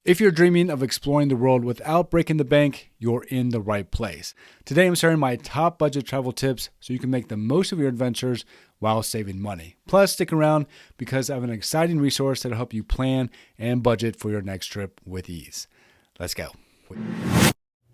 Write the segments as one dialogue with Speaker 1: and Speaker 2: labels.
Speaker 1: If you're dreaming of exploring the world without breaking the bank, you're in the right place. Today I'm sharing my top budget travel tips so you can make the most of your adventures while saving money. Plus, stick around because I have an exciting resource that'll help you plan and budget for your next trip with ease. Let's go.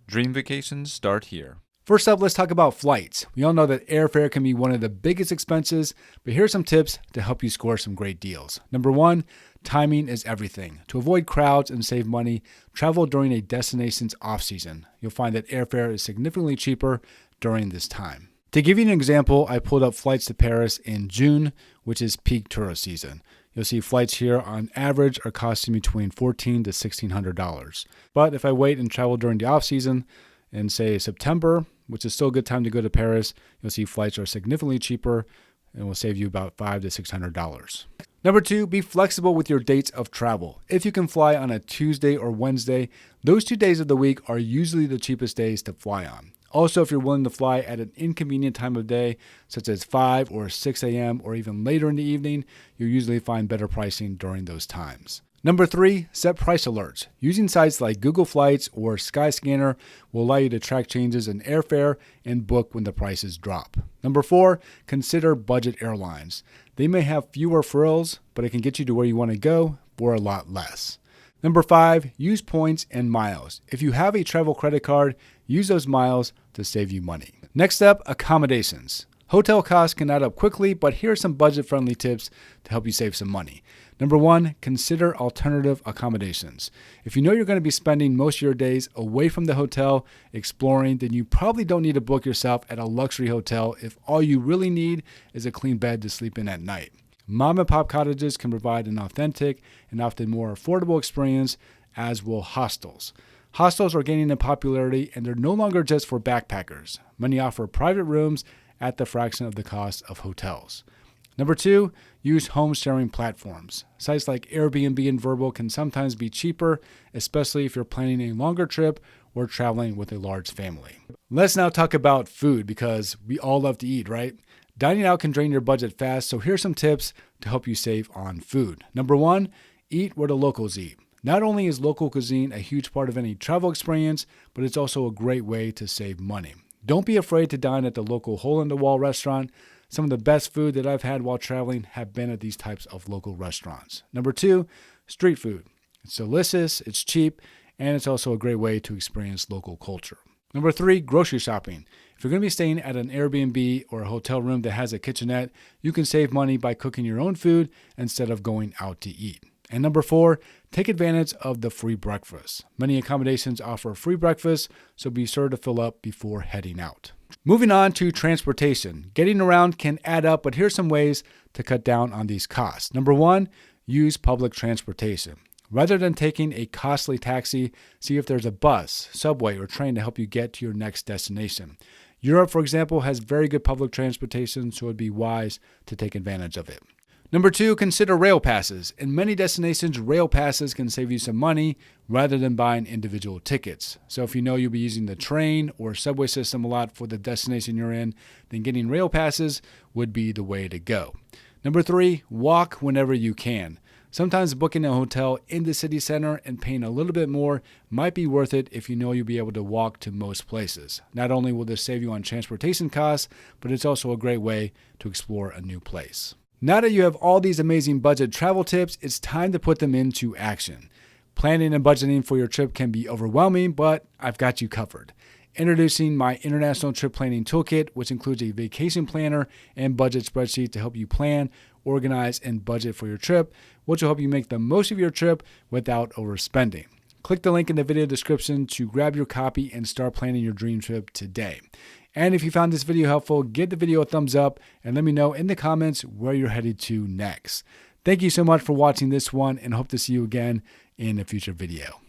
Speaker 2: Dream vacations start here.
Speaker 1: First up, let's talk about flights. We all know that airfare can be one of the biggest expenses, but here are some tips to help you score some great deals. Number one, timing is everything. To avoid crowds and save money, travel during a destination's off-season. You'll find that airfare is significantly cheaper during this time. To give you an example, I pulled up flights to Paris in June, which is peak tourist season. You'll see flights here on average are costing between $1,400 to $1,600. But if I wait and travel during the off-season, in say September, which is still a good time to go to Paris, you'll see flights are significantly cheaper and will save you about $500 to $600. Number two, be flexible with your dates of travel. If you can fly on a Tuesday or Wednesday, those 2 days of the week are usually the cheapest days to fly on. Also, if you're willing to fly at an inconvenient time of day, such as 5 or 6 a.m. or even later in the evening, you'll usually find better pricing during those times. Number three, set price alerts. Using sites like Google Flights or Skyscanner will allow you to track changes in airfare and book when the prices drop. Number four, consider budget airlines. They may have fewer frills, but it can get you to where you want to go for a lot less. Number five, use points and miles. If you have a travel credit card, use those miles to save you money. Next up, accommodations. Hotel costs can add up quickly, but here are some budget-friendly tips to help you save some money. Number one, consider alternative accommodations. If you know you're going to be spending most of your days away from the hotel exploring, then you probably don't need to book yourself at a luxury hotel if all you really need is a clean bed to sleep in at night. Mom and pop cottages can provide an authentic and often more affordable experience, as will hostels. Hostels are gaining in popularity and they're no longer just for backpackers. Many offer private rooms at the fraction of the cost of hotels. Number two, use home sharing platforms. Sites like Airbnb and Vrbo can sometimes be cheaper, especially if you're planning a longer trip or traveling with a large family. Let's now talk about food because we all love to eat, right? Dining out can drain your budget fast, so here's some tips to help you save on food. Number one, eat where the locals eat. Not only is local cuisine a huge part of any travel experience, but it's also a great way to save money. Don't be afraid to dine at the local hole-in-the-wall restaurant. Some of the best food that I've had while traveling have been at these types of local restaurants. Number two, street food. It's delicious, it's cheap, and it's also a great way to experience local culture. Number three, grocery shopping. If you're going to be staying at an Airbnb or a hotel room that has a kitchenette, you can save money by cooking your own food instead of going out to eat. And number four, take advantage of the free breakfast. Many accommodations offer free breakfast, so be sure to fill up before heading out. Moving on to transportation. Getting around can add up, but here's some ways to cut down on these costs. Number one, use public transportation. Rather than taking a costly taxi, see if there's a bus, subway, or train to help you get to your next destination. Europe, for example, has very good public transportation, so it would be wise to take advantage of it. Number two, consider rail passes. In many destinations, rail passes can save you some money rather than buying individual tickets. So if you know you'll be using the train or subway system a lot for the destination you're in, then getting rail passes would be the way to go. Number three, walk whenever you can. Sometimes booking a hotel in the city center and paying a little bit more might be worth it if you know you'll be able to walk to most places. Not only will this save you on transportation costs, but it's also a great way to explore a new place. Now that you have all these amazing budget travel tips, it's time to put them into action. Planning and budgeting for your trip can be overwhelming, but I've got you covered. Introducing my International Trip Planning Toolkit, which includes a vacation planner and budget spreadsheet to help you plan, organize, and budget for your trip, which will help you make the most of your trip without overspending. Click the link in the video description to grab your copy and start planning your dream trip today. And if you found this video helpful, give the video a thumbs up and let me know in the comments where you're headed to next. Thank you so much for watching this one and hope to see you again in a future video.